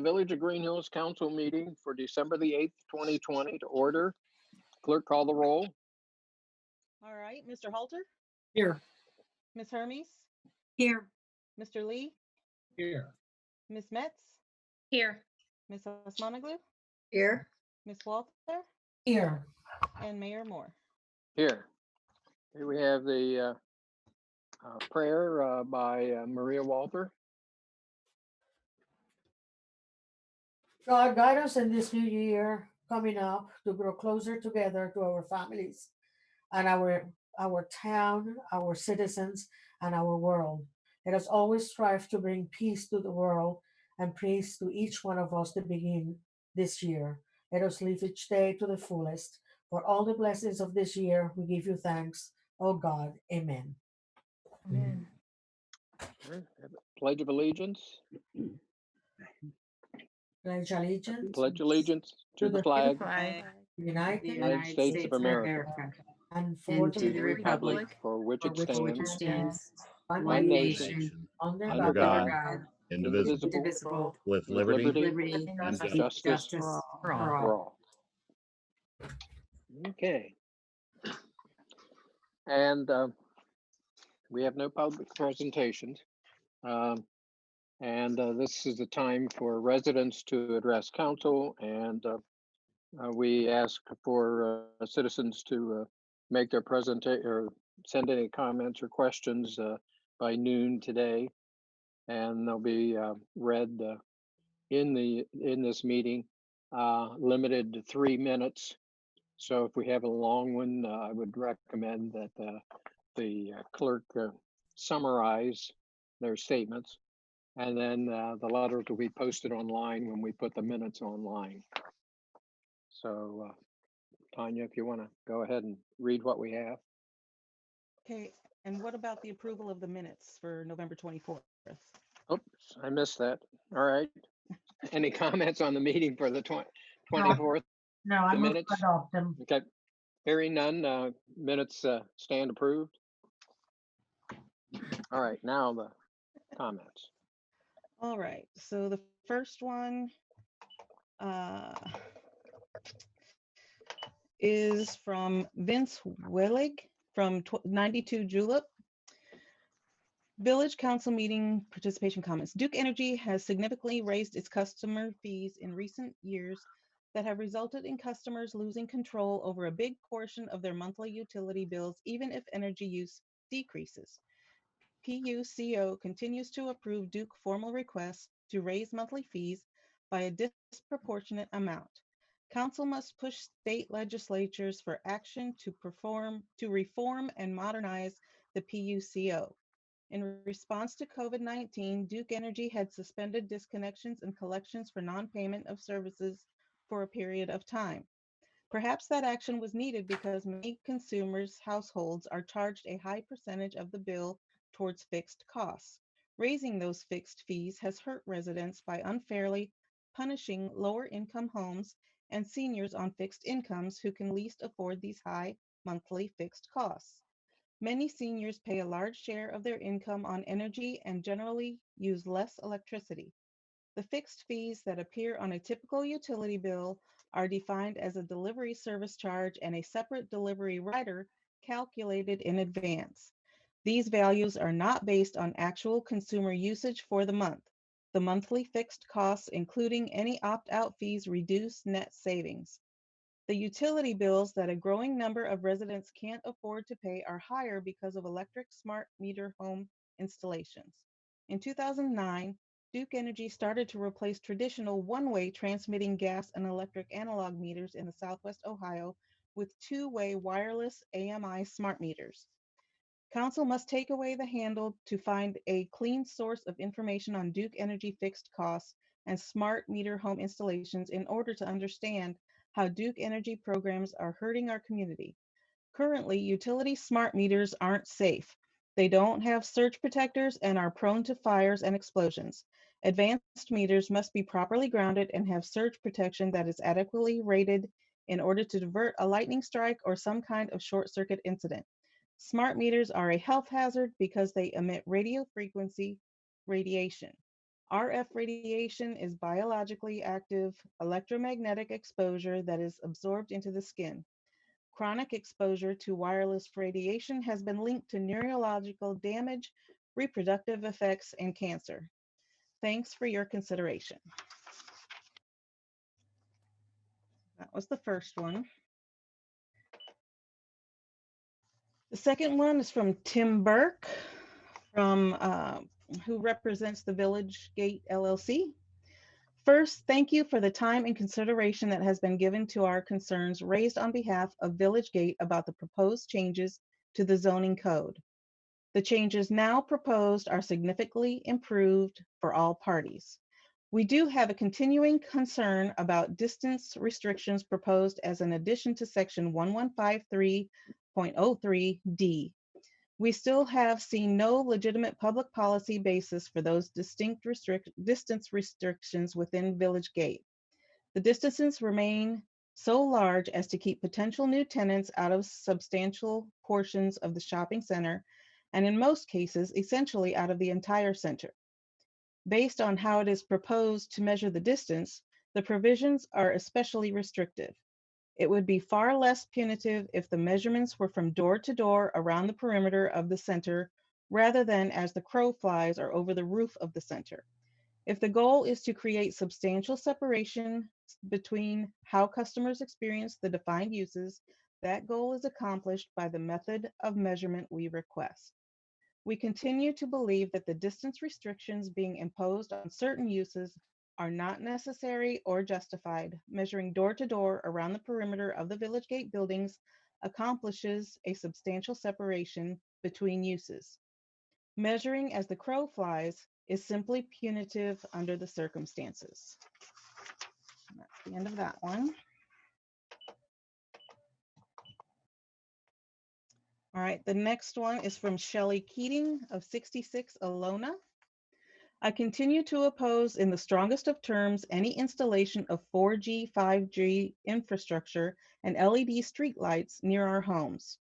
Village of Greenhills Council meeting for December the 8th, 2020 to order. Clerk, call the roll. All right, Mr. Halter, Here. Ms. Hermes, Here. Mr. Lee, Here. Ms. Metz, Here. Ms. Osmonoglu, Here. Ms. Walther, Here. and Mayor Moore. Here. Here we have the prayer by Maria Walter. God, guide us in this new year coming up to grow closer together to our families and our town, our citizens, and our world. Let us always strive to bring peace to the world and peace to each one of us to begin this year. Let us live each day to the fullest. For all the blessings of this year, we give you thanks, O God. Amen. Amen. Pledge of Allegiance. Pledge allegiance Pledge allegiance to the flag Flag. to the United States of America and for and to the republic for which it for which it stands, stands, one one nation, nation, under under God, God, indivisible, indivisible, with with liberty liberty and and justice justice for all. for all. Okay. And we have no public presentations. And this is the time for residents to address council, and we ask for citizens to make their presentation or send any comments or questions by noon today, and they'll be read in this meeting, limited to 3 minutes. So if we have a long one, I would recommend that the clerk summarize their statements, and then the letters will be posted online when we put the minutes online. So Tanya, if you want to go ahead and read what we have. Okay, and what about the approval of the minutes for November 24th? Oops, I missed that. All right. Any comments on the meeting for the 24th? No, I The move minutes? to adopt them. Okay. Hearing none, minutes stand approved. All right, now the comments. All right, so the first one is from Vince Wellig from 92 Julep. Village Council meeting participation comments. Duke Energy has significantly raised its customer fees in recent years that have resulted in customers losing control over a big portion of their monthly utility bills, even if energy use decreases. PUCO continues to approve Duke formal requests to raise monthly fees by a disproportionate amount. Council must push state legislatures for action to reform and modernize the PUCO. In response to COVID-19, Duke Energy had suspended disconnections and collections for non-payment of services for a period of time. Perhaps that action was needed because many consumers' households are charged a high percentage of the bill towards fixed costs. Raising those fixed fees has hurt residents by unfairly punishing lower income homes and seniors on fixed incomes who can least afford these high monthly fixed costs. Many seniors pay a large share of their income on energy and generally use less electricity. The fixed fees that appear on a typical utility bill are defined as a delivery service charge and a separate delivery rider calculated in advance. These values are not based on actual consumer usage for the month. The monthly fixed costs, including any opt-out fees, reduce net savings. The utility bills that a growing number of residents can't afford to pay are higher because of electric smart meter home installations. In 2009, Duke Energy started to replace traditional one-way transmitting gas and electric analog meters in the Southwest Ohio with two-way wireless AMI smart meters. Council must take away the handle to find a clean source of information on Duke Energy fixed costs and smart meter home installations in order to understand how Duke Energy programs are hurting our community. Currently, utility smart meters aren't safe. They don't have surge protectors and are prone to fires and explosions. Advanced meters must be properly grounded and have surge protection that is adequately rated in order to divert a lightning strike or some kind of short circuit incident. Smart meters are a health hazard because they emit radio frequency radiation. RF radiation is biologically active electromagnetic exposure that is absorbed into the skin. Chronic exposure to wireless radiation has been linked to neurological damage, reproductive effects, and cancer. Thanks for your consideration. That was the first one. The second one is from Tim Burke, who represents the Village Gate LLC. First, thank you for the time and consideration that has been given to our concerns raised on behalf of Village Gate about the proposed changes to the zoning code. The changes now proposed are significantly improved for all parties. We do have a continuing concern about distance restrictions proposed as an addition to section 1153.03D. We still have seen no legitimate public policy basis for those distinct distance restrictions within Village Gate. The distances remain so large as to keep potential new tenants out of substantial portions of the shopping center, and in most cases, essentially out of the entire center. Based on how it is proposed to measure the distance, the provisions are especially restrictive. It would be far less punitive if the measurements were from door to door around the perimeter of the center, rather than as the crow flies or over the roof of the center. If the goal is to create substantial separation between how customers experience the defined uses, that goal is accomplished by the method of measurement we request. We continue to believe that the distance restrictions being imposed on certain uses are not necessary or justified. Measuring door to door around the perimeter of the Village Gate buildings accomplishes a substantial separation between uses. Measuring as the crow flies is simply punitive under the circumstances. And that's the end of that one. All right, the next one is from Shelley Keating of 66 Alona. I continue to oppose in the strongest of terms any installation of 4G, 5G infrastructure and LED streetlights near our homes.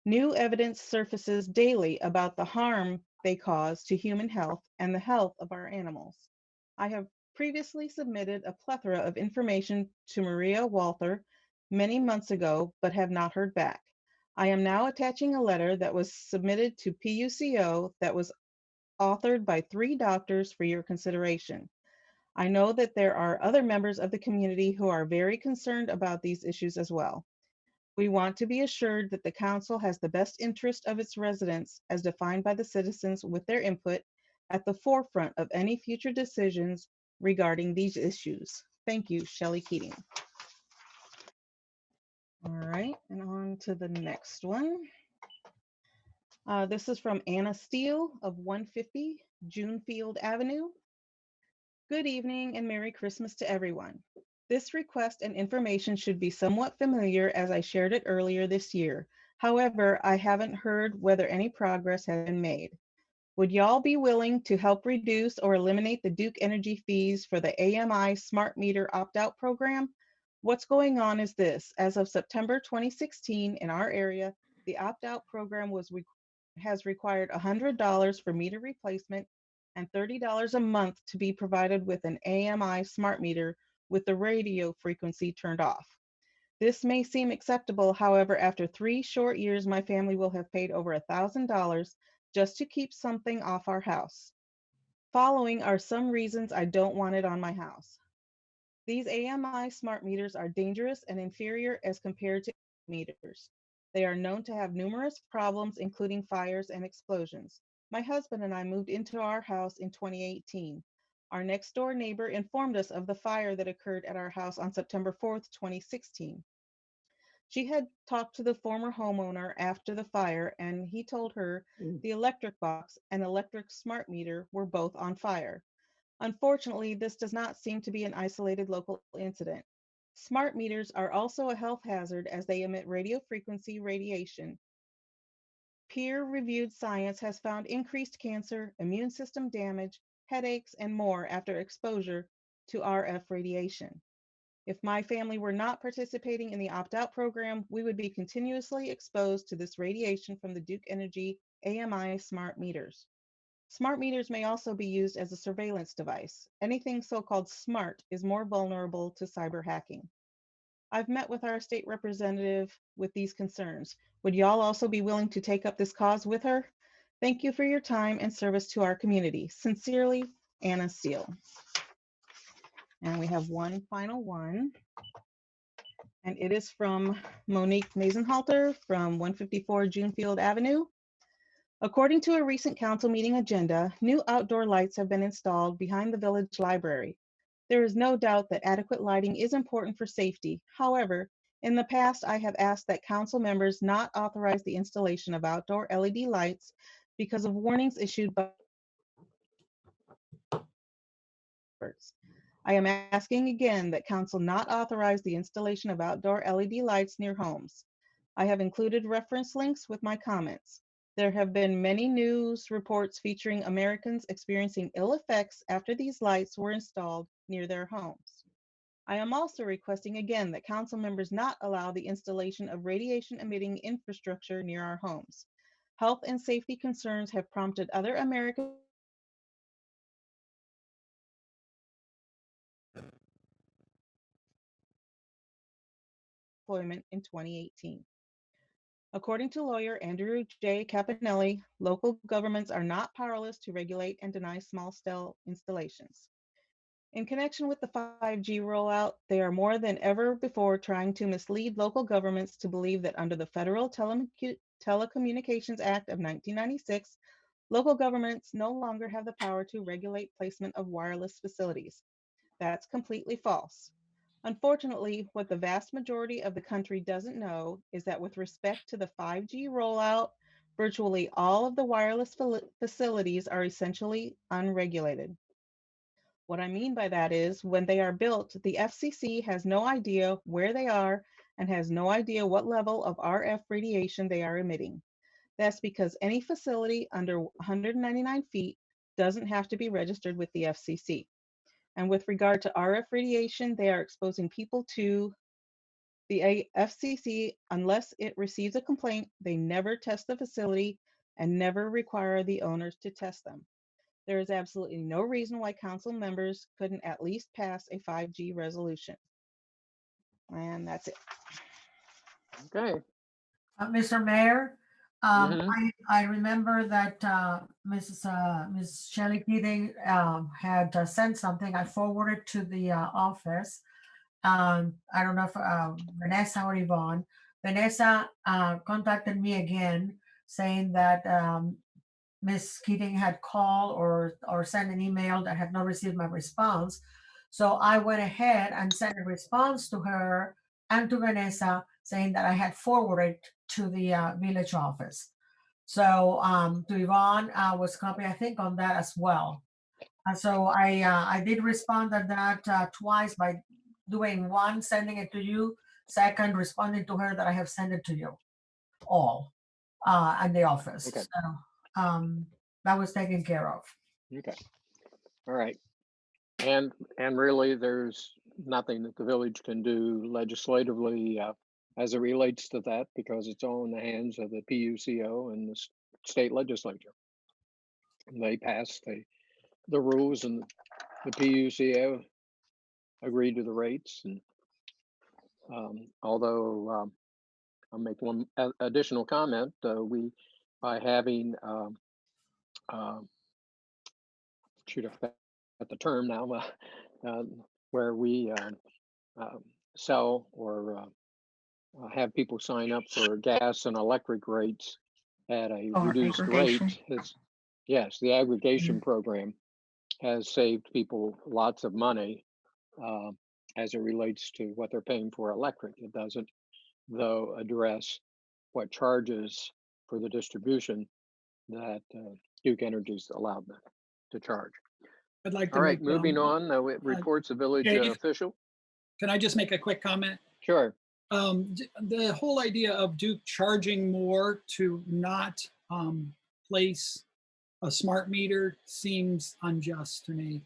New evidence surfaces daily about the harm they cause to human health and the health of our animals. I have previously submitted a plethora of information to Maria Walther many months ago, but have not heard back. I am now attaching a letter that was submitted to PUCO that was authored by 3 doctors for your consideration. I know that there are other members of the community who are very concerned about these issues as well. We want to be assured that the council has the best interest of its residents as defined by the citizens with their input at the forefront of any future decisions regarding these issues. Thank you, Shelley Keating. All right, and on to the next one. This is from Anna Steele of 150 Junefield Avenue. Good evening and Merry Christmas to everyone. This request and information should be somewhat familiar as I shared it earlier this year. However, I haven't heard whether any progress has been made. Would y'all be willing to help reduce or eliminate the Duke Energy fees for the AMI Smart Meter Opt-out program? What's going on is this. As of September 2016 in our area, the opt-out program has required $100 for meter replacement and $30 a month to be provided with an AMI smart meter with the radio frequency turned off. This may seem acceptable, however, after 3 short years, my family will have paid over $1,000 just to keep something off our house. Following are some reasons I don't want it on my house. These AMI smart meters are dangerous and inferior as compared to meters. They are known to have numerous problems, including fires and explosions. My husband and I moved into our house in 2018. Our next door neighbor informed us of the fire that occurred at our house on September 4th, 2016. She had talked to the former homeowner after the fire, and he told her the electric box and electric smart meter were both on fire. Unfortunately, this does not seem to be an isolated local incident. Smart meters are also a health hazard as they emit radio frequency radiation. Peer-reviewed science has found increased cancer, immune system damage, headaches, and more after exposure to RF radiation. If my family were not participating in the opt-out program, we would be continuously exposed to this radiation from the Duke Energy AMI smart meters. Smart meters may also be used as a surveillance device. Anything so-called smart is more vulnerable to cyber hacking. I've met with our state representative with these concerns. Would y'all also be willing to take up this cause with her? Thank you for your time and service to our community. Sincerely, Anna Steele. And we have one final one. And it is from Monique Mazenhalter from 154 Junefield Avenue. According to a recent council meeting agenda, new outdoor lights have been installed behind the village library. There is no doubt that adequate lighting is important for safety. However, in the past, I have asked that council members not authorize the installation of outdoor LED lights because of warnings issued by experts. I am asking again that council not authorize the installation of outdoor LED lights near homes. I have included reference links with my comments. There have been many news reports featuring Americans experiencing ill effects after these lights were installed near their homes. I am also requesting again that council members not allow the installation of radiation emitting infrastructure near our homes. Health and safety concerns have prompted other American employment in 2018. According to lawyer Andrew J. Caponelli, local governments are not powerless to regulate and deny small scale installations. In connection with the 5G rollout, they are more than ever before trying to mislead local governments to believe that under the Federal Telecommunications Act of 1996, local governments no longer have the power to regulate placement of wireless facilities. That's completely false. Unfortunately, what the vast majority of the country doesn't know is that with respect to the 5G rollout, virtually all of the wireless facilities are essentially unregulated. What I mean by that is when they are built, the FCC has no idea where they are and has no idea what level of RF radiation they are emitting. That's because any facility under 199 feet doesn't have to be registered with the FCC. And with regard to RF radiation, they are exposing people to the FCC unless it receives a complaint. They never test the facility and never require the owners to test them. There is absolutely no reason why council members couldn't at least pass a 5G resolution. And that's it. Okay. Mr. Mayor, Mhm. I remember that Ms. Shelley Keating had sent something. I forwarded to the office. I don't know if Vanessa or Yvonne. Vanessa contacted me again saying that Ms. Keating had called or sent an email that had not received my response. So I went ahead and sent a response to her and to Vanessa saying that I had forwarded to the village office. So to Yvonne was copied, I think, on that as well. And so I did respond to that twice by doing one, sending it to you, second, responding to her that I have sent it to you all at the office. Okay. So that was taken care of. Okay. All right. And really, there's nothing that the village can do legislatively as it relates to that because it's all in the hands of the PUCO and the state legislature. And they pass the rules, and the PUCO agreed to the rates. And although I'll make one additional comment, we by having shoot at the term now, where we sell or have people sign up for gas and electric rates at a Or reduced aggregation. rate. Yes, the aggregation program has saved people lots of money as it relates to what they're paying for electric. It doesn't, though, address what charges for the distribution that Duke Energy's allowed them to charge. I'd like to All right, make, moving on. It reports a village Dave? official. can I just make a quick comment? Sure. The whole idea of Duke charging more to not place a smart meter seems unjust to me.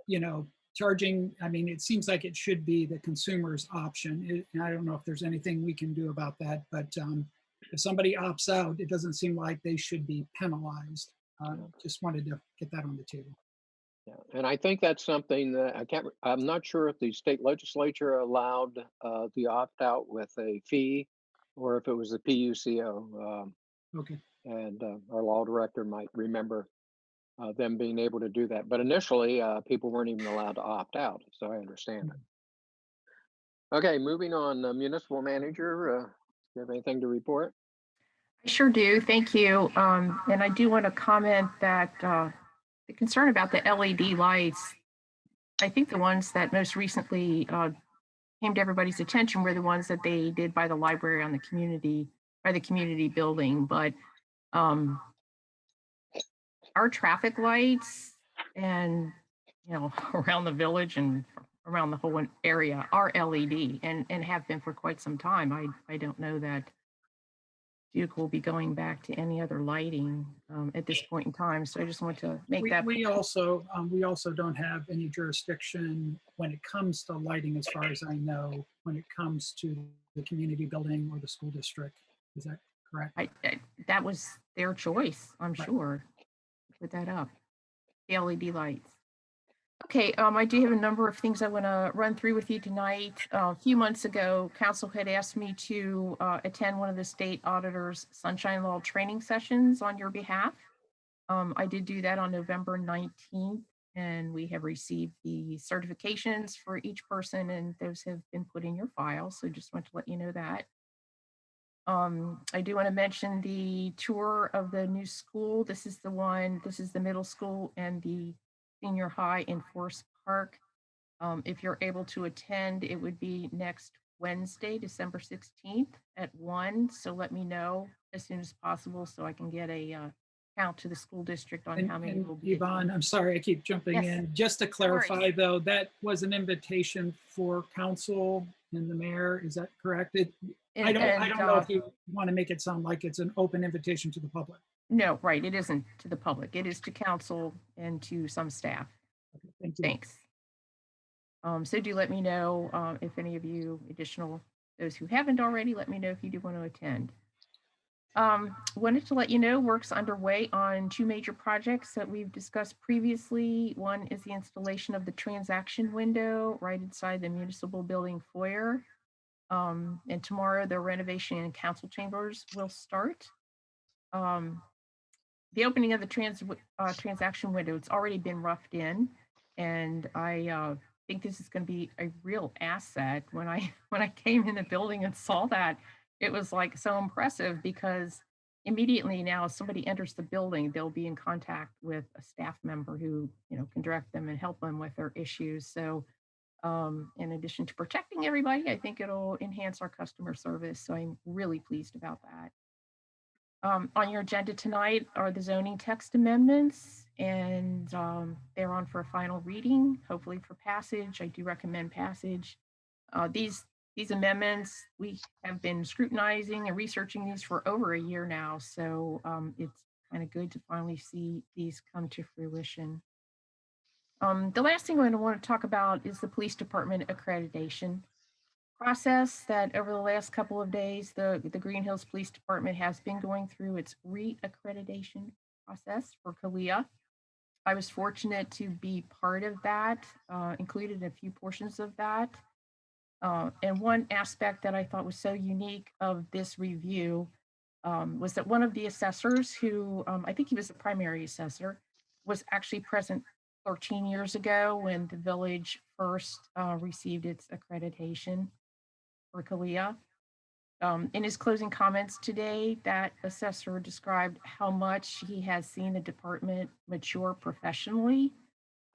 You know, charging, I mean, it seems like it should be the consumer's option. And I don't know if there's anything we can do about that, but if somebody opts out, it doesn't seem like they should be penalized. Just wanted to get that on the table. Yeah, and I think that's something that I'm not sure if the state legislature allowed the opt-out with a fee or if it was the PUCO. Okay. And our law director might remember them being able to do that. But initially, people weren't even allowed to opt out, so I understand it. Okay, moving on, Municipal Manager, do you have anything to report? I sure do. Thank you. And I do want to comment that the concern about the LED lights, I think the ones that most recently came to everybody's attention were the ones that they did by the library on the community building. But our traffic lights and, around the village and around the whole area are LED and have been for quite some time. I don't know that Duke will be going back to any other lighting at this point in time. So I just want to make that. We also don't have any jurisdiction when it comes to lighting, as far as I know, when it comes to the community building or the school district. Is that correct? That was their choice, I'm Right. sure. Put that up. The LED lights. Okay, I do have a number of things I want to run through with you tonight. A few months ago, council had asked me to attend one of the state auditors' sunshine law training sessions on your behalf. I did do that on November 19th, and we have received the certifications for each person, and those have been put in your file. So just want to let you know that. I do want to mention the tour of the new school. This is the middle school and the senior high in Forest Park. If you're able to attend, it would be next Wednesday, December 16th at 1. So let me know as soon as possible so I can get a count to the school district on how many will be. Yvonne, I'm sorry, I keep jumping Yes. in. Just to clarify, though, that was an invitation for council and the mayor. Is that correct? I don't know if you want to make it sound like it's an open invitation to the public. No, right. It isn't to the public. It is to council and to some staff. Okay, thank you. Thanks. So do let me know if any of you those who haven't already, let me know if you do want to attend. Wanted to let you know work's underway on 2 major projects that we've discussed previously. One is the installation of the transaction window right inside the municipal building foyer. And tomorrow the renovation and council chambers will start. The opening of the transaction window, it's already been roughed in, and I think this is going to be a real asset. When I came in the building and saw that, it was like so impressive because immediately now, if somebody enters the building, they'll be in contact with a staff member who can direct them and help them with their issues. So in addition to protecting everybody, I think it'll enhance our customer service. So I'm really pleased about that. On your agenda tonight are the zoning text amendments, and they're on for a final reading, hopefully for passage. I do recommend passage. These amendments, we have been scrutinizing and researching these for over a year now, so it's kind of good to finally see these come to fruition. The last thing I want to talk about is the police department accreditation process that over the last couple of days, the Greenhills Police Department has been going through its re-accreditation process for CALEA. I was fortunate to be part of that, included in a few portions of that. And one aspect that I thought was so unique of this review was that one of the assessors who, I think he was the primary assessor, was actually present 13 years ago when the village first received its accreditation for CALEA. In his closing comments today, that assessor described how much he has seen the department mature professionally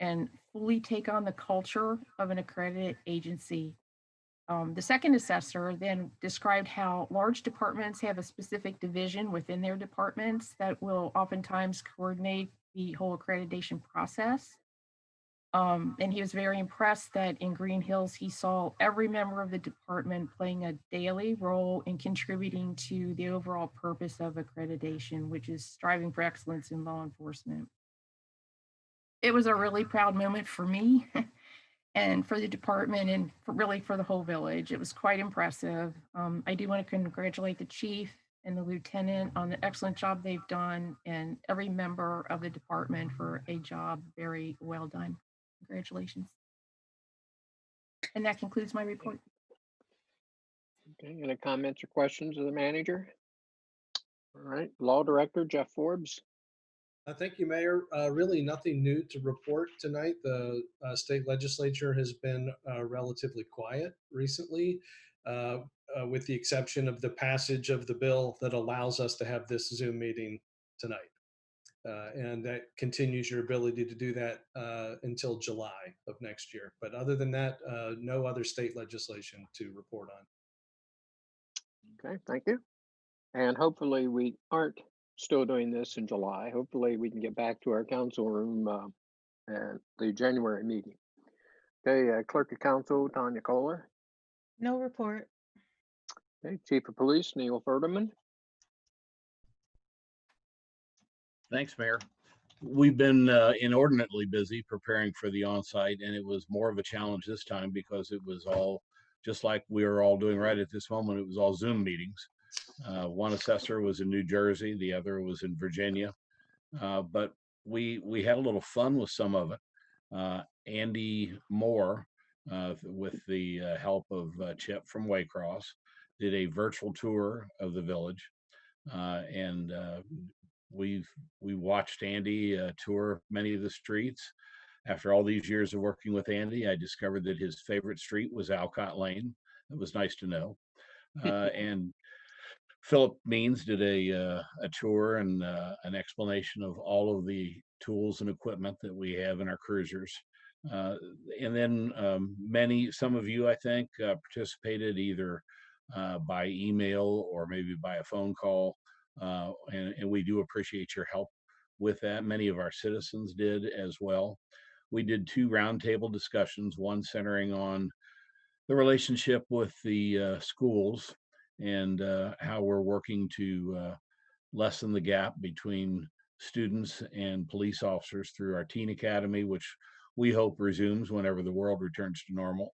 and fully take on the culture of an accredited agency. The second assessor then described how large departments have a specific division within their departments that will oftentimes coordinate the whole accreditation process. And he was very impressed that in Greenhills, he saw every member of the department playing a daily role in contributing to the overall purpose of accreditation, which is striving for excellence in law enforcement. It was a really proud moment for me and for the department and really for the whole village. It was quite impressive. I do want to congratulate the chief and the lieutenant on the excellent job they've done, and every member of the department for a job very well done. Congratulations. And that concludes my report. Okay, any comments or questions of the manager? All right, Law Director Jeff Forbes. Thank you, Mayor. Really nothing new to report tonight. The state legislature has been relatively quiet recently, with the exception of the passage of the bill that allows us to have this Zoom meeting tonight. And that continues your ability to do that until July of next year. But other than that, no other state legislation to report on. Okay, thank you. And hopefully we aren't still doing this in July. Hopefully we can get back to our council room at the January meeting. Okay, Clerk of Council Tanya Kohler. No report. Okay, Chief of Police Neil Furterman. Thanks, Mayor. We've been inordinately busy preparing for the on-site, and it was more of a challenge this time because it was all just like we are all doing right at this moment. It was all Zoom meetings. One assessor was in New Jersey, the other was in Virginia, but we had a little fun with some of it. Andy Moore, with the help of Chip from Waycross, did a virtual tour of the village, and we watched Andy tour many of the streets. After all these years of working with Andy, I discovered that his favorite street was Alcott Lane. It was nice to know. And Philip Means did a tour and an explanation of all of the tools and equipment that we have in our cruisers. And then some of you, I think, participated either by email or maybe by a phone call. And we do appreciate your help with that. Many of our citizens did as well. We did 2 roundtable discussions, one centering on the relationship with the schools and how we're working to lessen the gap between students and police officers through our teen academy, which we hope resumes whenever the world returns to normal.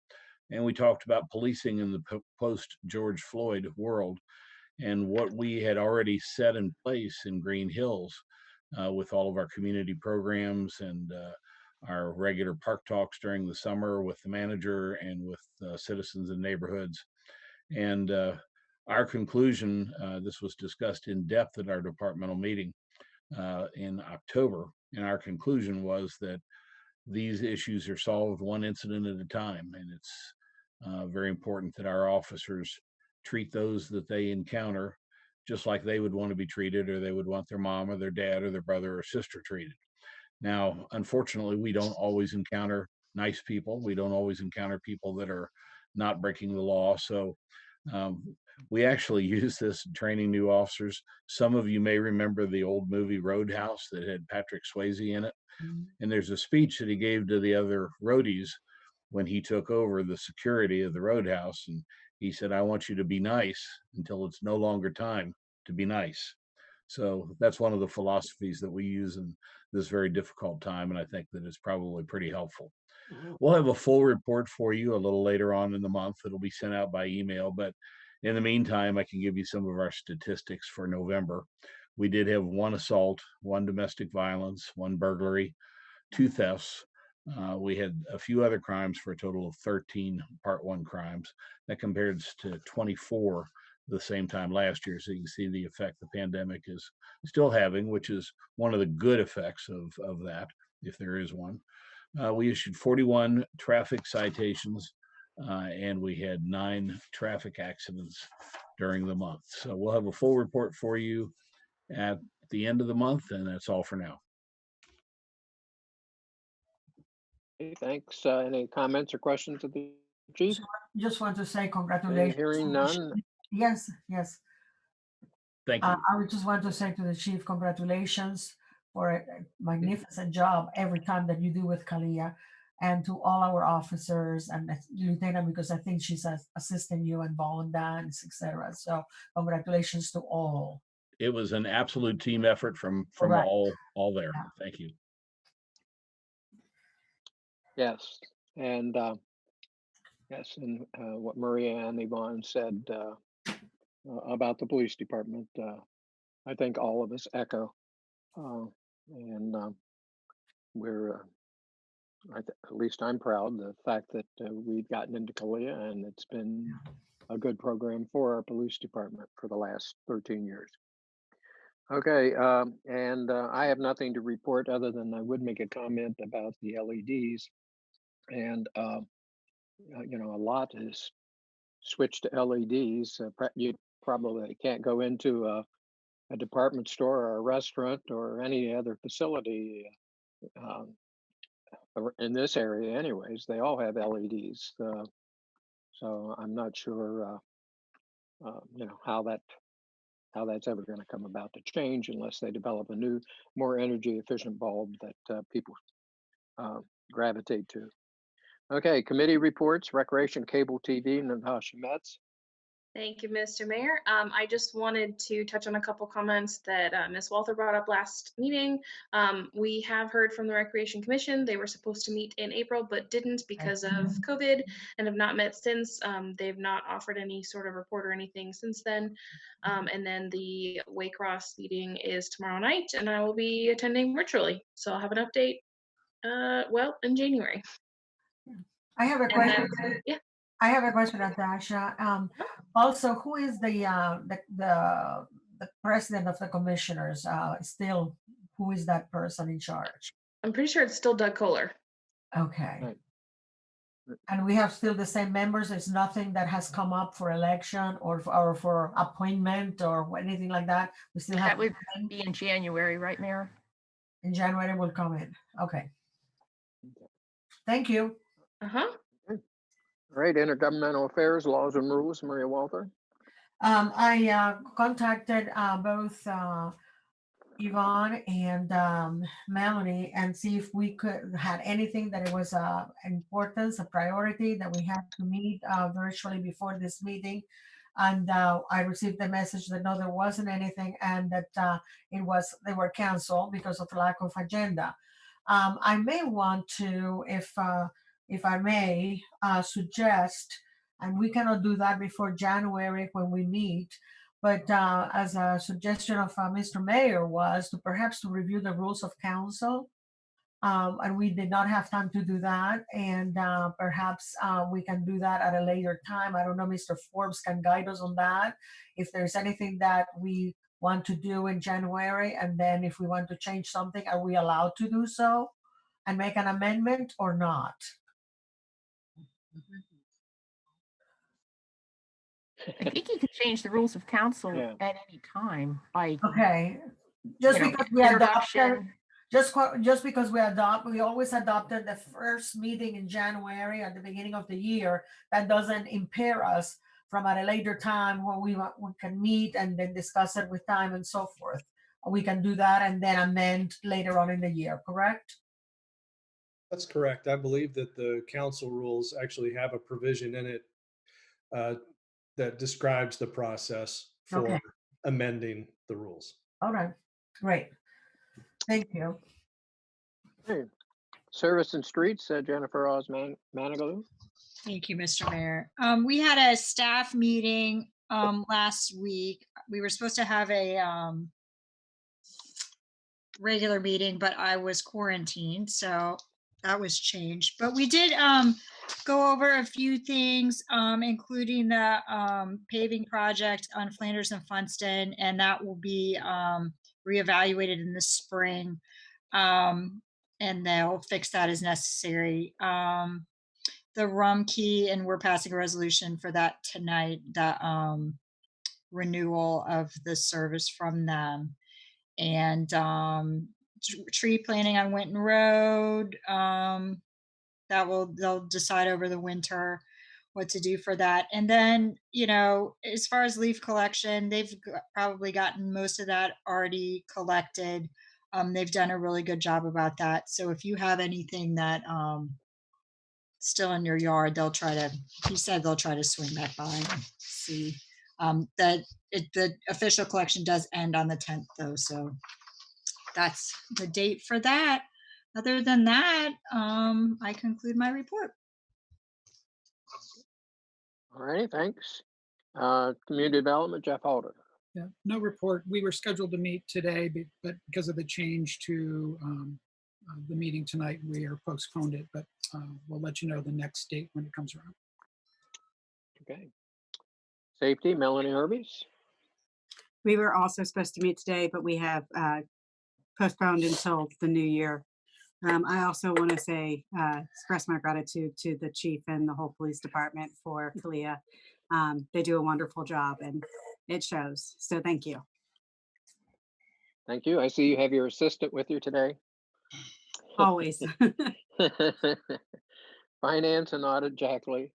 And we talked about policing in the post George Floyd world and what we had already set in place in Greenhills with all of our community programs and our regular park talks during the summer with the manager and with citizens in neighborhoods. And our conclusion, this was discussed in depth at our departmental meeting in October, and our conclusion was that these issues are solved one incident at a time, and it's very important that our officers treat those that they encounter just like they would want to be treated, or they would want their mom or their dad or their brother or sister treated. Now, unfortunately, we don't always encounter nice people. We don't always encounter people that are not breaking the law. So we actually use this in training new officers. Some of you may remember the old movie Roadhouse that had Patrick Swayze in it. And there's a speech that he gave to the other roadies when he took over the security of the Roadhouse. And he said, I want you to be nice until it's no longer time to be nice. So that's one of the philosophies that we use in this very difficult time. And I think that it's probably pretty helpful. We'll have a full report for you a little later on in the month. It'll be sent out by email. But in the meantime, I can give you some of our statistics for November. We did have 1 assault, 1 domestic violence, 1 burglary, 2 thefts. We had a few other crimes for a total of 13 Part 1 crimes. That compares to 24 the same time last year. So you can see the effect the pandemic is still having, which is one of the good effects of that, if there is one. We issued 41 traffic citations, and we had 9 traffic accidents during the month. So we'll have a full report for you at the end of the month, and that's all for now. Okay, thanks. Any comments or questions of the chief? Just want to say Okay, congratulations. hearing to the none. chief. Yes, yes. Thank you. I would just want to say to the chief, congratulations for a magnificent job every time that you do with Kalia, and to all our officers and the lieutenant, because I think she's assisting you in ball and dance, etc. So congratulations to all. It was an absolute team effort from Correct. all there. Yeah. Thank you. Yes, and yes, and what Maria and Yvonne said, about the police department. I think all of us echo, uh, and we're at least I'm proud the fact that we've gotten into Kalia, and it's been a good program for our police department for the last 13 years. Okay, and I have nothing to report other than I would make a comment about the LEDs, and you know, a lot is switched to LEDs. You probably can't go into a department store or a restaurant or any other facility in this area, anyways. They all have LEDs, so I'm not sure, you know, how that's ever going to come about to change unless they develop a new, more energy efficient bulb that people uh, gravitate to. Okay, committee reports, Recreation, Cable TV, Natasha Metz. Thank you, Mr. Mayor. I just wanted to touch on a couple comments that Ms. Walther brought up last meeting. We have heard from the Recreation Commission. They were supposed to meet in April, but didn't because of COVID and have not met since. They've not offered any sort of report or anything since then. And then the Waycross meeting is tomorrow night, and I will be attending virtually. So I'll have an update, well, in January. I have a And question. yeah. I have a question, Natasha. Also, who is the president of the commissioners? Still, who is that person in charge? I'm pretty sure it's still Doug Kohler. Okay. Right. And we have still the same members. There's nothing that has come up for election or for appointment or anything like that. We still have That would be in January, right, Mayor? in January will come in. Okay. Thank you. Uh-huh. All right, Intergovernmental Affairs, Laws and Rules, Maria Walther. I contacted both Yvonne and Melanie and see if we could had anything that it was importance, a priority that we had to meet virtually before this meeting. And I received the message that no, there wasn't anything, and that they were canceled because of lack of agenda. I may want to, if I may, suggest, and we cannot do that before January when we meet, but as a suggestion of Mr. Mayor was to perhaps to review the rules of council. And we did not have time to do that. And perhaps we can do that at a later time. I don't know, Mr. Forbes can guide us on that. If there's anything that we want to do in January, and then if we want to change something, are we allowed to do so and make an amendment or not? I think you can change the rules of council Yeah. at any time by, Okay, just you know, because we adopted, introduction. just because we always adopted the first meeting in January at the beginning of the year, that doesn't impair us from at a later time when we can meet and then discuss it with time and so forth. We can do that and then amend later on in the year, correct? That's correct. I believe that the council rules actually have a provision in it that describes the process for Okay. amending the rules. All right, great. Thank you. Hey, Service and Streets, Jennifer Manigalu. Thank you, Mr. Mayor. We had a staff meeting last week. We were supposed to have a regular meeting, but I was quarantined, so that was changed. But we did go over a few things, including the paving project on Flanders and Funston, and that will be reevaluated in the spring, and they'll fix that as necessary. The Rumkey, and we're passing a resolution for that tonight, the renewal of the service from them. And tree planting on Winton Road, they'll decide over the winter what to do for that. And then, you know, as far as leaf collection, they've probably gotten most of that already collected. They've done a really good job about that. So if you have anything that still in your yard, he said they'll try to swing back by and see. The official collection does end on the 10th though, so that's the date for that. Other than that, I conclude my report. All right, thanks. Community Development, Jeff Halter. Yeah, no report. We were scheduled to meet today, but because of the change to the meeting tonight, we are postponed it, but we'll let you know the next date when it comes around. Okay. Safety, Melanie Herbies. We were also supposed to meet today, but we have postponed until the new year. I also want to say, express my gratitude to the chief and the whole police department for Kalia. They do a wonderful job and it shows. So thank you. Thank you. I see you have your assistant with you today. Always. Finance and Audit, Jack Lee.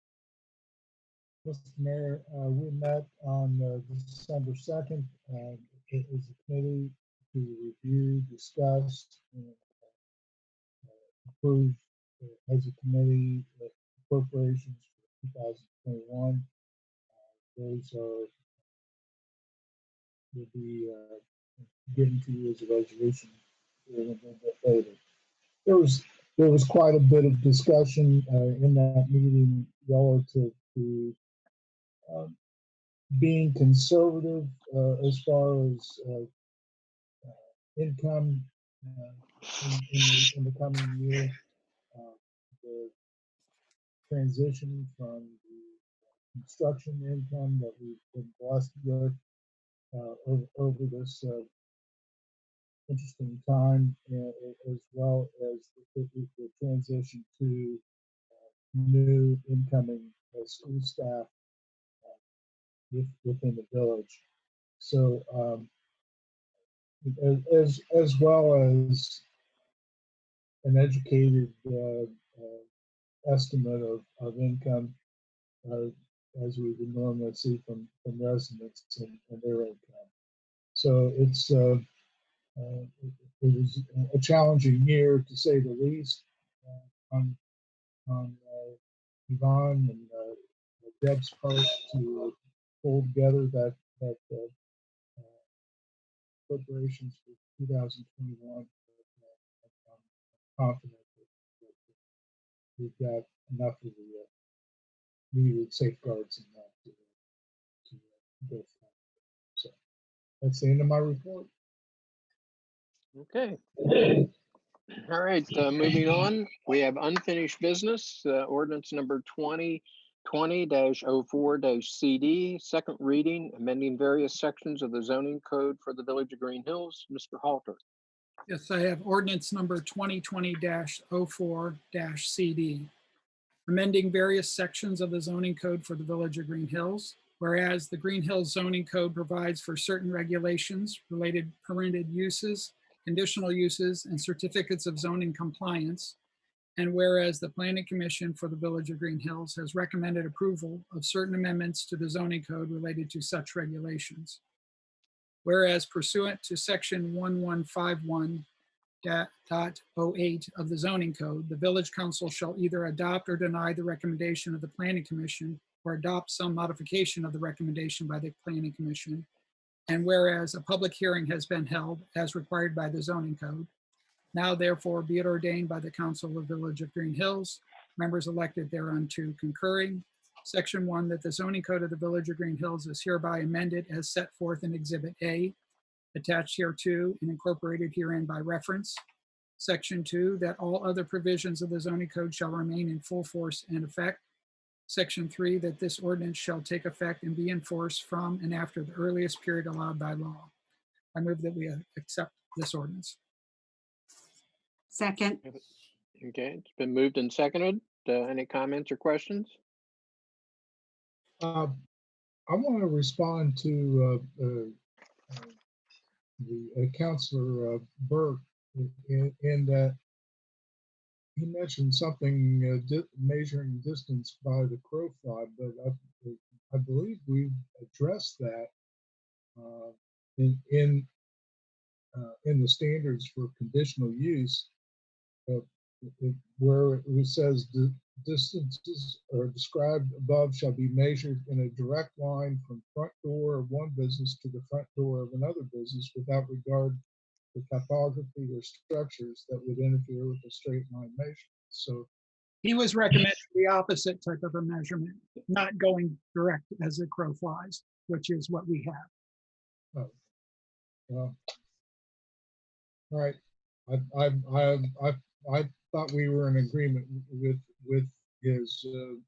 Mr. Mayor, we met on December 2nd as a committee to review, discuss, and approve as a committee appropriations for 2021. Those will be given to you as a resolution a little bit later. There was quite a bit of discussion in that meeting relative to being conservative as far as income in the coming year. The transition from the construction income that we've been blessed with over this interesting time, as well as the transition to new incoming school staff within the village. So as well as an educated estimate of income as we would normally see from residents and their income. So it was a challenging year to say the least on Yvonne and Deb's part to pull together that appropriations for 2021. I'm confident that we've got enough of the needed safeguards in that to go forward. So that's the end of my report. Okay. All right, moving on. We have unfinished business, ordinance number 2020-04-CD, second reading, amending various sections of the zoning code for the village of Greenhills. Mr. Halter. Yes, I have ordinance number 2020-04-CD, amending various sections of the zoning code for the village of Greenhills. Whereas the Greenhills zoning code provides for certain regulations related permitted uses, conditional uses, and certificates of zoning compliance. And whereas the Planning Commission for the Village of Greenhills has recommended approval of certain amendments to the zoning code related to such regulations. Whereas pursuant to section 1151.08 of the zoning code, the village council shall either adopt or deny the recommendation of the Planning Commission or adopt some modification of the recommendation by the Planning Commission. And whereas a public hearing has been held as required by the zoning code, now therefore be it ordained by the Council of the Village of Greenhills, members elected thereunto concurring. Section 1, that the zoning code of the Village of Greenhills is hereby amended as set forth in Exhibit A, attached hereto and incorporated herein by reference. Section 2, that all other provisions of the zoning code shall remain in full force and effect. Section 3, that this ordinance shall take effect and be enforced from and after the earliest period allowed by law. I move that we accept this ordinance. Second. Okay, it's been moved and seconded. Any comments or questions? I want to respond to the Councilor Burke in that he mentioned something measuring distance by the crow fly, but I believe we've addressed that in the standards for conditional use, where it says the distances are described above shall be measured in a direct line from front door of one business to the front door of another business without regard to topography or structures that would interfere with the straight line measurement. So He was recommending the opposite type of a measurement, not going direct as a crow flies, which is what we have. Well, all right. I thought we were in agreement with his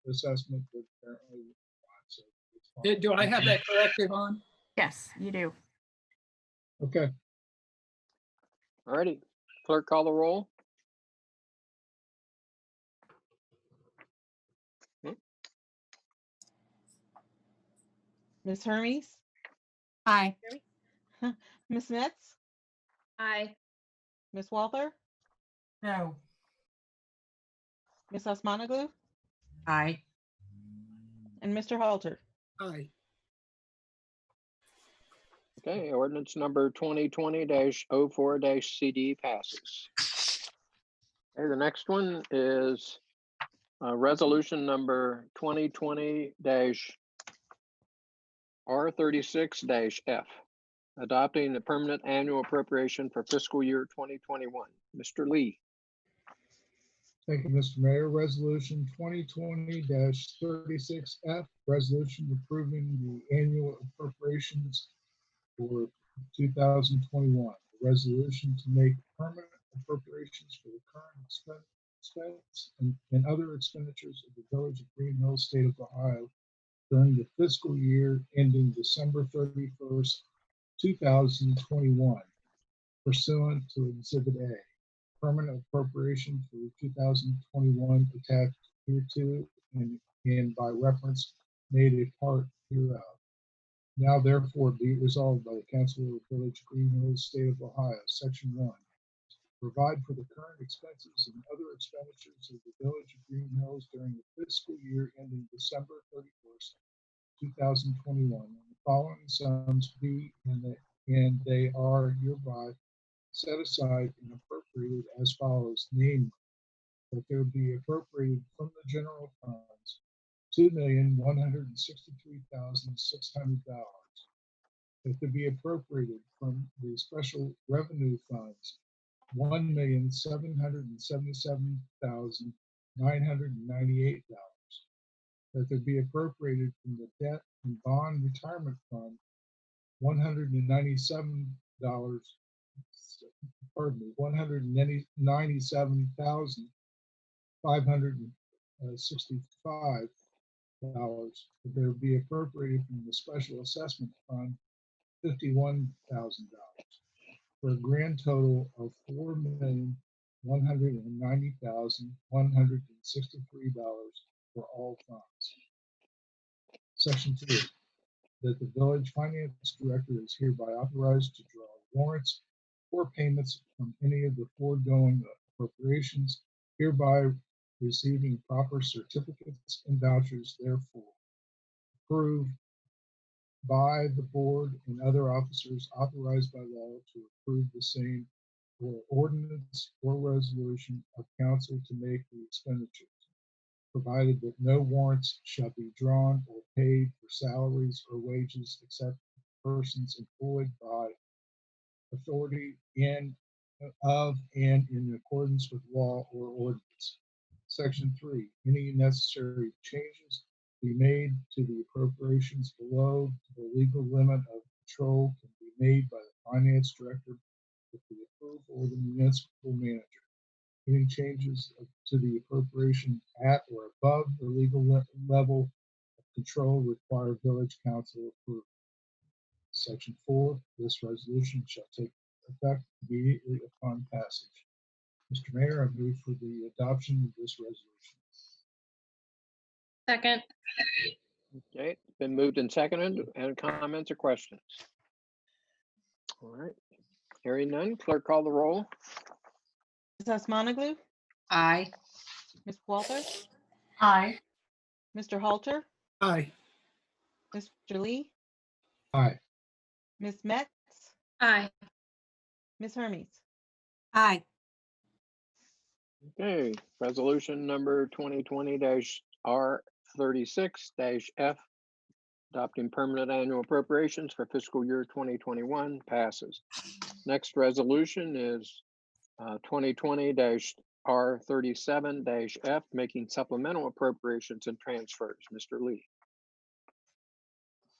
assessment, but apparently not. So it's fine. Do I have that corrective on? Yes, you do. Okay. All righty. Clerk, call the roll. Ms. Hermes, Aye. Ms. Metz, Aye. Ms. Walther, No. Ms. Osmanaglu, Aye. and Mr. Halter. Aye. Okay, ordinance number 2020-04-CD passes. Okay, the next one is resolution number 2020-R36-F, adopting the permanent annual appropriation for fiscal year 2021. Mr. Lee. Thank you, Mr. Mayor. Resolution 2020-36F, resolution approving the annual appropriations for 2021. The resolution to make permanent appropriations for the current expense and other expenditures of the Village of Greenhills, State of Ohio during the fiscal year ending December 31st, 2021, pursuant to Exhibit A. Permanent appropriation for 2021 attached hereto and by reference made a part hereof. Now therefore be it resolved by the Council of the Village of Greenhills, State of Ohio, Section 1, provide for the current expenses and other expenditures of the Village of Greenhills during the fiscal year ending December 31st, 2021. And the following sums be and they are hereby set aside and appropriated as follows, namely, that there be appropriated from the general funds $2,163,600, that there be appropriated from the special revenue funds $1,777,998, that there be appropriated from the debt and bond retirement fund $197,565, that there be appropriated from the special assessment fund $51,000, for a grand total of $4,190,163 for all funds. Section 2, that the village finance director is hereby authorized to draw warrants for payments from any of the foregoing appropriations, hereby receiving proper certificates and vouchers therefore. Approved by the board and other officers authorized by law to approve the same, or ordinance or resolution of council to make the expenditures, provided that no warrants shall be drawn or paid for salaries or wages except persons employed by authority of and in accordance with law or ordinance. Section 3, any necessary changes be made to the appropriations below the legal limit of control can be made by the finance director with the approval of the municipal manager. Any changes to the appropriation at or above the legal level of control require village council approval. Section 4, this resolution shall take effect immediately upon passage. Mr. Mayor, I move for the adoption of this resolution. Second. Okay, it's been moved and seconded. Any comments or questions? All right, hearing none, clerk call the roll. Ms. Osmanaglu, Aye. Ms. Walther, Aye. Mr. Halter, Aye. Mr. Lee, Aye. Ms. Metz, Aye. Ms. Hermes. Aye. Okay, resolution number 2020-R36-F, adopting permanent annual appropriations for fiscal year 2021 passes. Next resolution is 2020-R37 R37-F, making supplemental appropriations and transfers. Mr. Lee.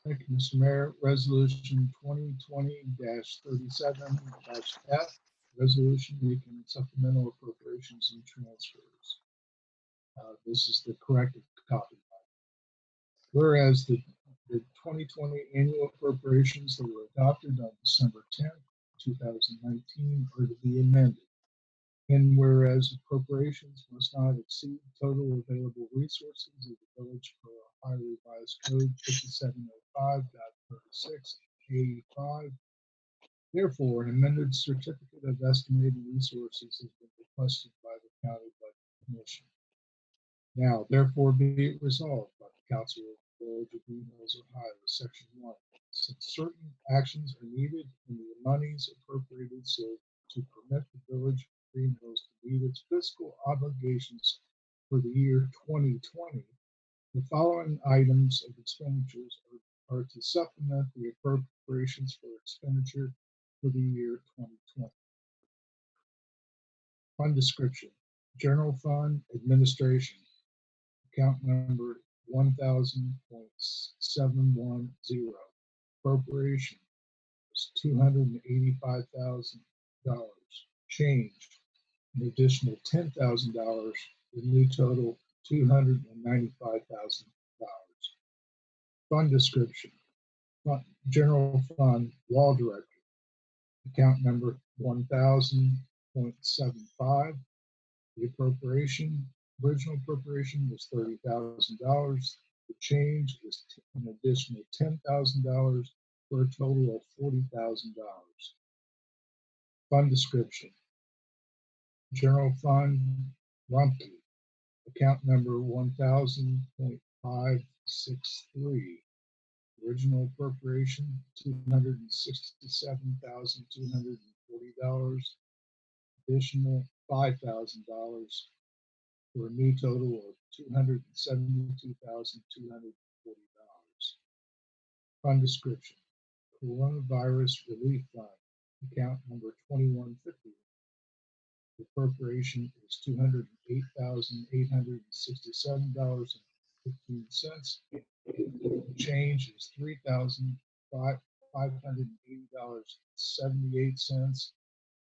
Thank you, Mr. Mayor. Resolution 2020-37-F, resolution making supplemental appropriations and transfers. This is the corrected copy. Whereas the 2020 annual appropriations that were adopted on December 10th, 2019 are to be amended. And whereas appropriations must not exceed total available resources of the village per Ohio Revised Code 5705.36A5, therefore an amended certificate of estimated resources has been requested by the County Budget Commission. Now, therefore, be it resolved by the Council of the Village of Greenhills, Ohio, Section 1, since certain actions are needed and the monies appropriated so to permit the Village of Greenhills to meet its fiscal obligations for the year 2020, the following items of expenditures are to supplement the appropriations for expenditure for the year 2020. Fund description: General Fund Administration, account number 1000.710. Appropriation is $285,000. Change an additional $10,000. The new total $295,000. Fund description: General Fund Law Director, account number 1000.75. The original appropriation was $30,000. The change is an additional $10,000 for a total of $40,000. Fund description: General Fund Rumpke, account number 1000.563. Original appropriation $267,240. Additional $5,000 for a new total of $272,240. Fund description: Coronavirus Relief Fund, account number 2150. The appropriation is $208,867.15. The change is $3,580.78.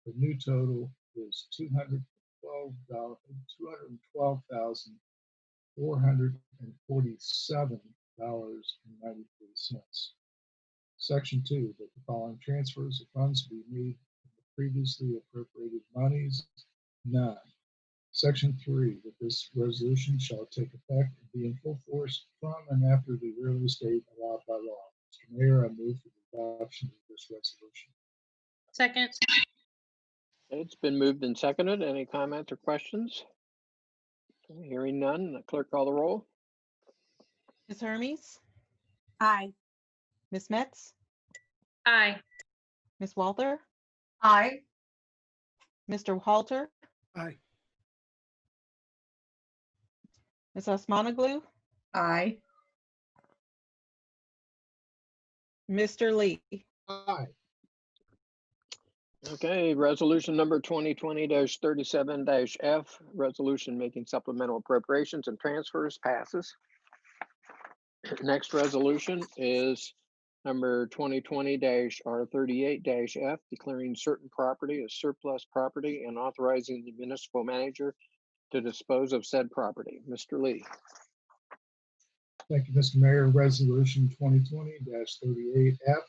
The new total is $212,447.93. Section 2, that the following transfers of funds be made from the previously appropriated monies. None. Section 3, that this resolution shall take effect and be in full force from and after the earliest date allowed by law. Mr. Mayor, I move for the adoption of this resolution. Second. It's been moved and seconded. Any comments or questions? Hearing none, the clerk call the roll. Ms. Hermes, Aye. Ms. Metz, Aye. Ms. Walther, Aye. Mr. Halter, Aye. Ms. Osmanaglu, Aye. Mr. Lee. Aye. Okay, resolution number 2020-37-F, resolution making supplemental appropriations and transfers passes. Next resolution is number 2020-R38-F, declaring certain property as surplus property and authorizing the municipal manager to dispose of said property. Mr. Lee. Thank you, Mr. Mayor. Resolution 2020-38F,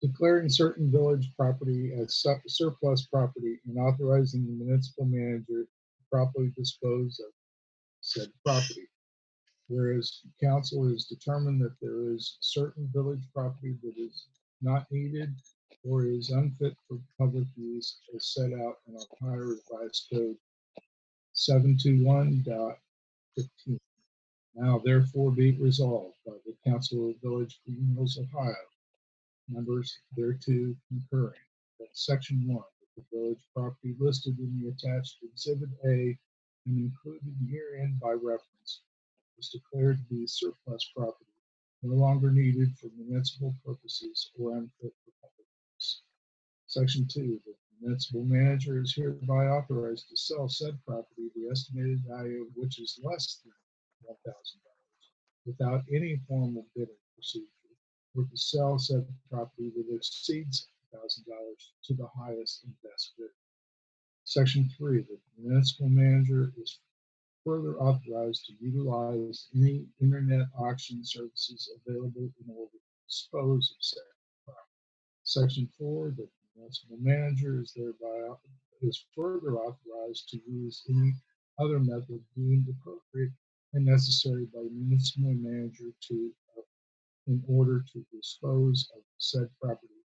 declaring certain village property as surplus property and authorizing the municipal manager to properly dispose of said property. Whereas council has determined that there is certain village property that is not needed or is unfit for public use as set out in Ohio Revised Code 721.15. Now therefore be it resolved by the Council of Village Greenhills, Ohio, members thereto concurring, that Section 1 of the village property listed in the attached Exhibit A and included herein by reference is declared to be surplus property, no longer needed for municipal purposes or unfit for public use. Section 2, that the Municipal manager is hereby authorized to sell said property, the estimated value of which is less than $1,000, without any formal bidding procedure, or to sell said property that exceeds $1,000 to the highest and best bidder. Section 3, the municipal manager is further authorized to utilize any internet auction services available in order to dispose of said property. Section 4, the municipal manager is further authorized to use any other method deemed appropriate and necessary by the municipal manager in order to dispose of said property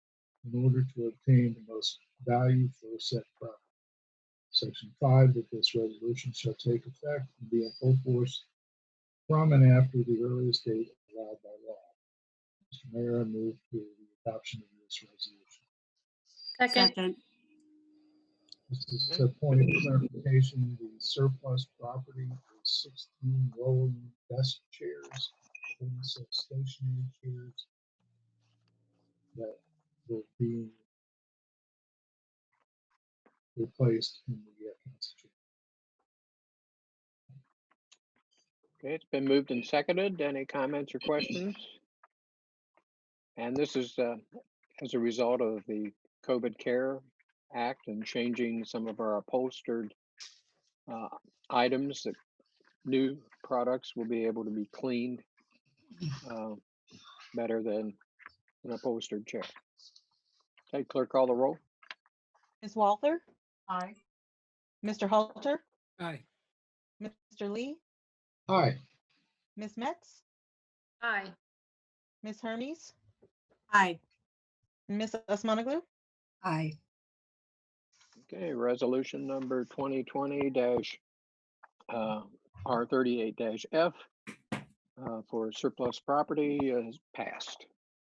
in order to obtain the most value for said property. Section 5, that this resolution shall take effect and be in full force from and after the earliest date allowed by law. Mr. Mayor, I move for the adoption of this resolution. Second. Second. Just as a point of clarification, the surplus property is 16 rolling desk chairs, 46 stationary chairs that will be replaced in the council chamber. Okay, it's been moved and seconded. Any comments or questions? And this is as a result of the COVID Care Act and changing some of our upholstered items that new products will be able to be cleaned better than an upholstered chair. Okay, clerk, call the roll. Ms. Walther, Aye. Mr. Halter, Aye. Mr. Lee, Aye. Ms. Metz, Aye. Ms. Hermes, Aye. Ms. Osmanaglu. Aye. Okay, resolution number 2020-R38-F for surplus property is passed.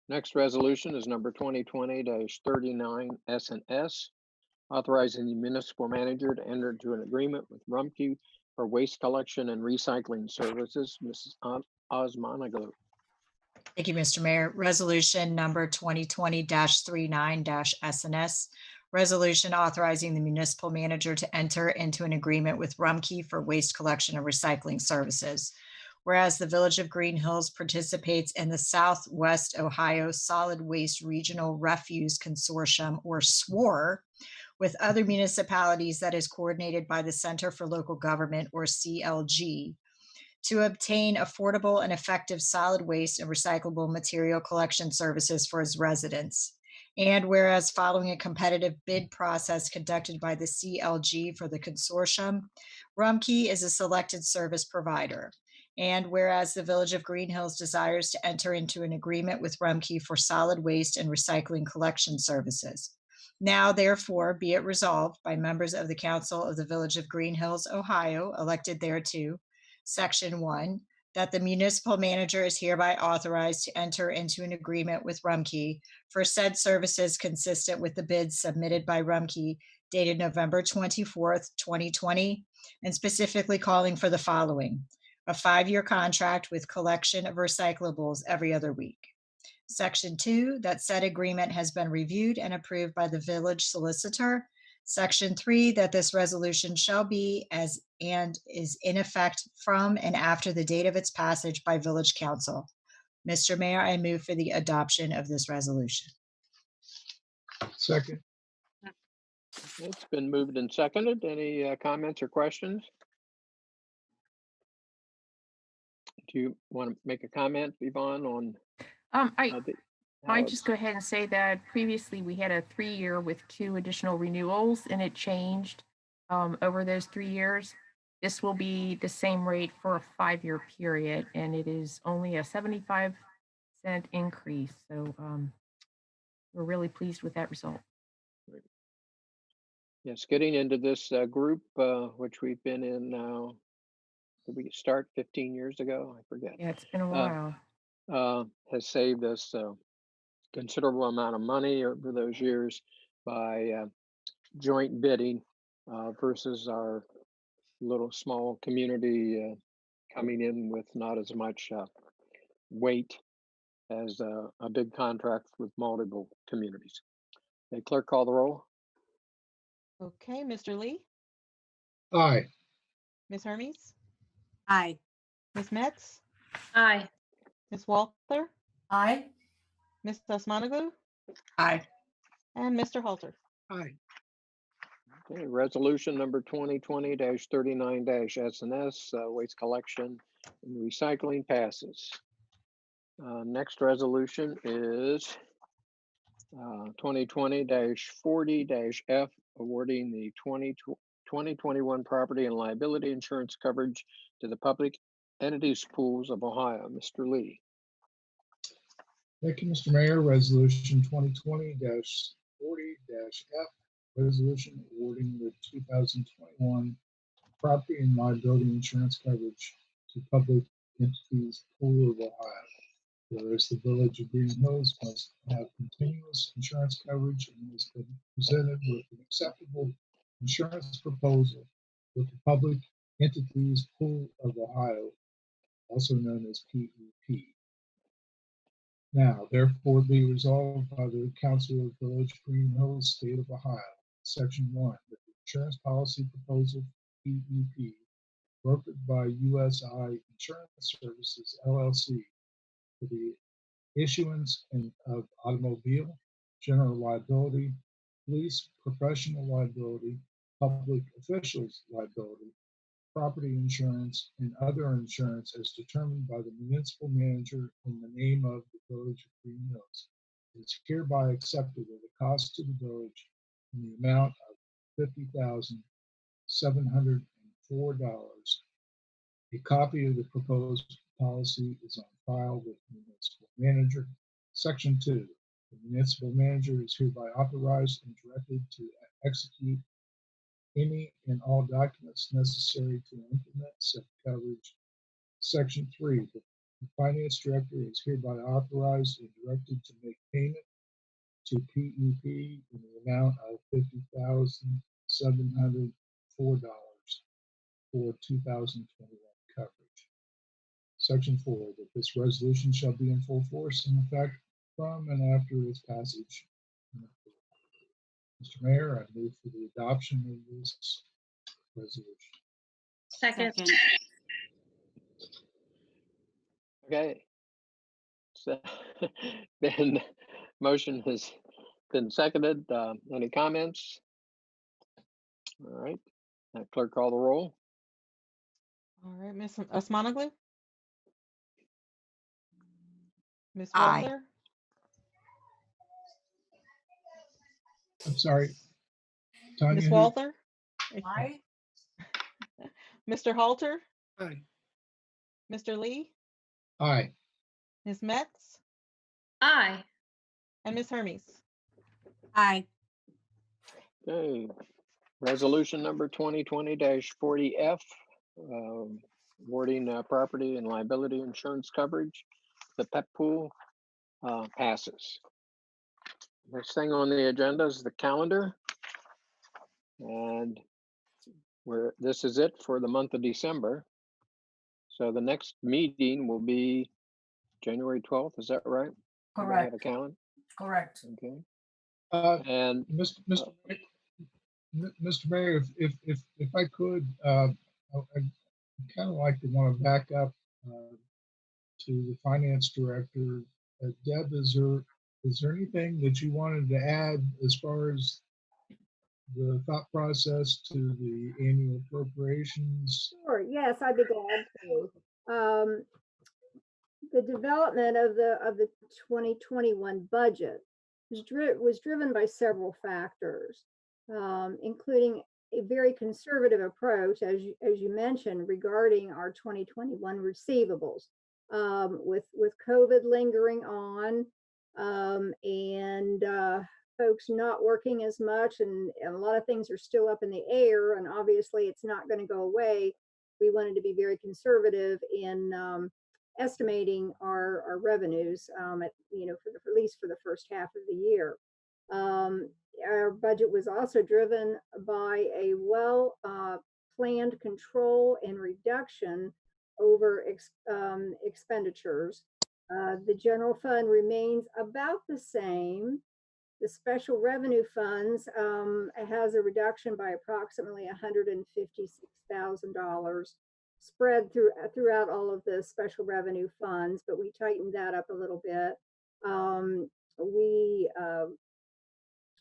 Next resolution is number 2020-39 S&S, authorizing the municipal manager to enter into an agreement with Rumpke for waste collection and recycling services. Mrs. Osmanaglu. Thank you, Mr. Mayor. Resolution number 2020-39-SNS. Resolution authorizing the municipal manager to enter into an agreement with Rumpke for waste collection and recycling services. Whereas the Village of Greenhills participates in the Southwest Ohio Solid Waste Regional Refuse Consortium, or SWOR, with other municipalities that is coordinated by the Center for Local Government, or CLG, to obtain affordable and effective solid waste and recyclable material collection services for its residents. And whereas following a competitive bid process conducted by the CLG for the consortium, Rumpke is a selected service provider. And whereas the Village of Greenhills desires to enter into an agreement with Rumpke for solid waste and recycling collection services. Now, therefore, be it resolved by members of the Council of the Village of Greenhills, Ohio, elected thereto, Section 1, that the municipal manager is hereby authorized to enter into an agreement with Rumpke for said services consistent with the bids submitted by Rumpke dated November 24th, 2020, and specifically calling for the following: a 5-year contract with collection of recyclables every other week. Section 2, that said agreement has been reviewed and approved by the village solicitor. Section 3, that this resolution shall be as and is in effect from and after the date of its passage by village council. Mr. Mayor, I move for the adoption of this resolution. Second. It's been moved and seconded. Any comments or questions? Do you want to make a comment, Yvonne, on I how just go ahead and say that previously we had a 3-year with 2 additional renewals, and it changed over those 3 years. This will be the same rate for a 5-year period, and it is only a 75-cent increase. So we're really pleased with that result. yes, getting into this group, which we've been in now, did we start 15 years ago? I forget. Yeah, it's been a while. Has saved us a considerable amount of money over those years by joint bidding versus our little small community coming in with not as much weight as a big contract with multiple communities. Hey, clerk, call the roll. Okay, Mr. Lee, Aye. Ms. Hermes, Aye. Ms. Metz, Aye. Ms. Walther, Aye. Ms. Osmanaglu, Aye. and Mr. Halter. Aye. Okay, resolution number 2020-39-SNS, waste collection and recycling passes. Next resolution is 2020-40-F, awarding the 2021 property and liability insurance coverage to the public entities pools of Ohio. Mr. Lee. Thank you, Mr. Mayor. Resolution 2020-40-F, resolution awarding the 2021 property and liability insurance coverage to public entities pool of Ohio. Whereas the village of Greenhills must have continuous insurance coverage and has been presented with an acceptable insurance proposal with the public entities pool of Ohio, also known as PEP. Now, therefore, be resolved by the Council of Village Greenhills, State of Ohio, Section 1, that the insurance policy proposal PEP, brokered by USI Insurance Services LLC, for the issuance of automobile, general liability, police, professional liability, public officials liability, property insurance, and other insurance as determined by the municipal manager in the name of the village of Green Hills is hereby accepted at a cost to the village in the amount of $50,704. A copy of the proposed policy is on file with the municipal manager. Section 2, the municipal manager is hereby authorized and directed to execute any and all documents necessary to implement said coverage. Section 3, the finance director is hereby authorized and directed to make payment to PEP in the amount of $50,704 for 2021 coverage. Section 4, that this resolution shall be in full force and effect from and after its passage. Mr. Mayor, I move for the adoption of this resolution. Second. Okay. So then motion has been seconded. Any comments? All right. Clerk, call the roll. All right, Ms. Osmanaglu, Ms. Aye. Walther, I'm sorry. Tanya, Ms. who- Walther, Aye. Mr. Halter, Aye. Mr. Lee, Aye. Ms. Metz, Aye. and Ms. Hermes. Aye. Okay. Resolution number 2020-40F, awarding property and liability insurance coverage. The PEP pool passes. Next thing on the agenda is the calendar. And this is it for the month of December. So the next meeting will be January 12th. Is that right? Everybody have Correct. a calendar? Correct. Okay. Uh, And Mr. Mayor, if I could, I'd kind of like to want to back up to the finance director. Deb, is there anything that you wanted to add as far as the thought process to the annual appropriations? Sure, yes, I'd be glad to. The development of the 2021 budget was driven by several factors, including a very conservative approach, as you mentioned, regarding our 2021 receivables. With COVID lingering on, and folks not working as much, and a lot of things are still up in the air, and obviously it's not going to go away. We wanted to be very conservative in estimating our revenues, at least for the first half of the year. Our budget was also driven by a well planned control and reduction over expenditures. The general fund remains about the same. The special revenue funds has a reduction by approximately $156,000 spread throughout all of the special revenue funds, but we tightened that up a little bit.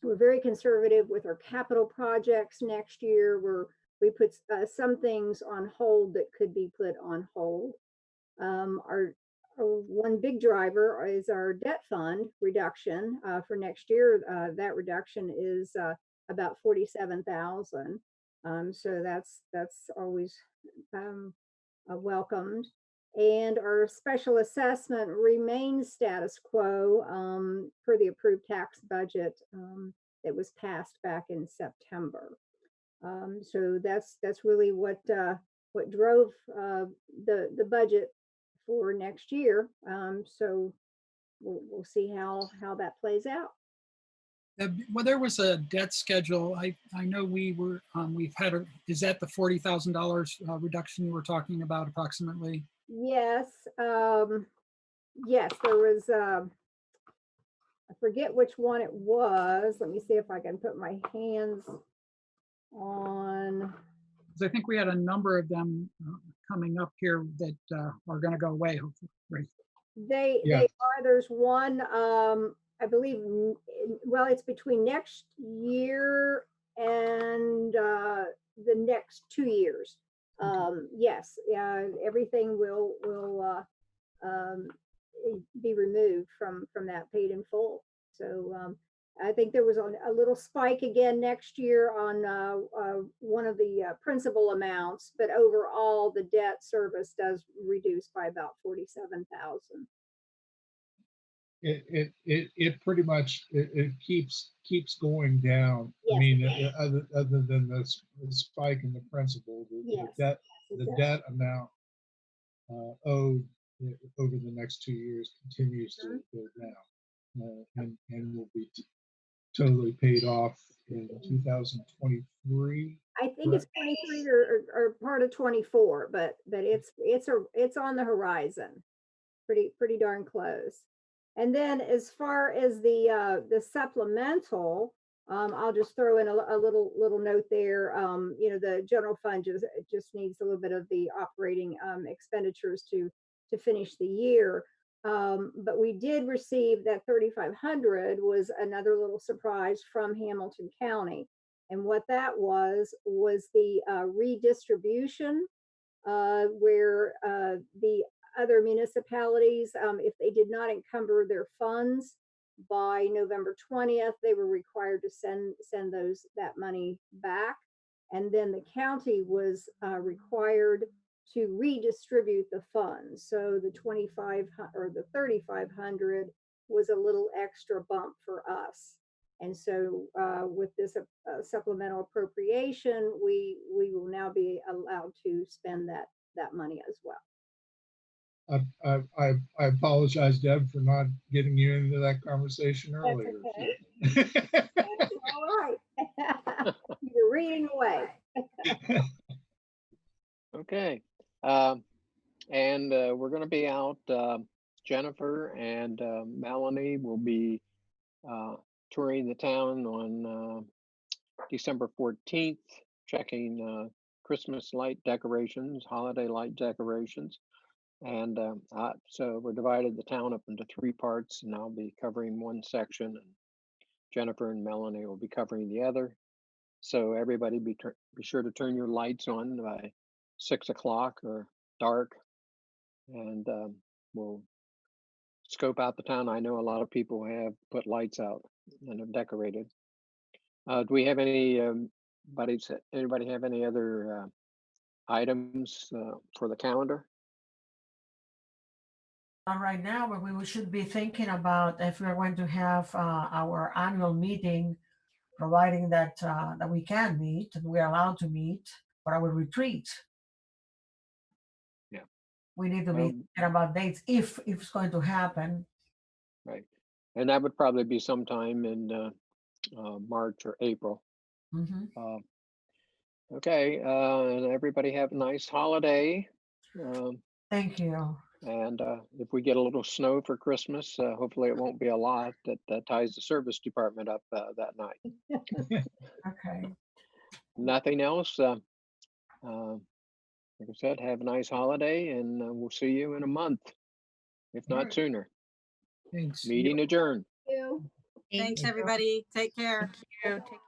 We're very conservative with our capital projects next year. We put some things on hold that could be put on hold. Our one big driver is our debt fund reduction for next year. That reduction is about $47,000. So that's always welcomed. And our special assessment remains status quo per the approved tax budget that was passed back in September. So that's really what drove the budget for next year. So we'll see how that plays out. Well, there was a debt schedule. I know we've had is that the $40,000 reduction you were talking about approximately? Yes. Yes, there was, I forget which one it was. Let me see if I can put my hands on. Because I think we had a number of them coming up here that are going to go away, hopefully. Right. They are. There's one, I believe, well, it's between next year and the next 2 years. Yes, everything will be removed from that paid in full. So I think there was a little spike again next year on one of the principal amounts, but overall the debt service does reduce by about $47,000. It pretty much it keeps going down. Yes, I mean, it does. other than the spike in the principal, Yes, the debt amount owed over the next 2 years continues to go down, and will be totally paid off in 2023. I think it's 23 or part of 24, but it's on the horizon, pretty darn close. And then as far as the supplemental, I'll just throw in a little note there. The general fund just needs a little bit of the operating expenditures to finish the year. But we did receive that $3,500 was another little surprise from Hamilton County. And what that was the redistribution where the other municipalities, if they did not encumber their funds by November 20th, they were required to send that money back. And then the county was required to redistribute the funds. So the 25 or the 3,500 was a little extra bump for us. And so with this supplemental appropriation, we will now be allowed to spend that money as well. I apologize, Deb, for not getting you into that conversation earlier. That's okay. That's all right. You're reading away. Okay. And we're going to be out. Jennifer and Melanie will be touring the town on December 14th, checking Christmas light decorations, holiday light decorations. And so we're divided the town up into 3 parts, and I'll be covering one section, and Jennifer and Melanie will be covering the other. So everybody be sure to turn your lights on by 6 o'clock or dark, and we'll scope out the town. I know a lot of people have put lights out and have decorated. Do we have anybody have any other items for the calendar? Right now, but we should be thinking about if we're going to have our annual meeting, providing that that we can meet and we're allowed to meet for our retreat. Yeah. We need to be thinking about dates if it's going to happen. Right. And that would probably be sometime in March or April. Mm-hmm. Okay. And everybody have a nice holiday. Thank you. And if we get a little snow for Christmas, hopefully it won't be a lot, that ties the service department up that night. Okay. Nothing else. Like I said, have a nice holiday, and we'll see you in a month, if All not right. sooner. Thanks. Meeting adjourned. You. Thanks, everybody. Take care. Thank you. Take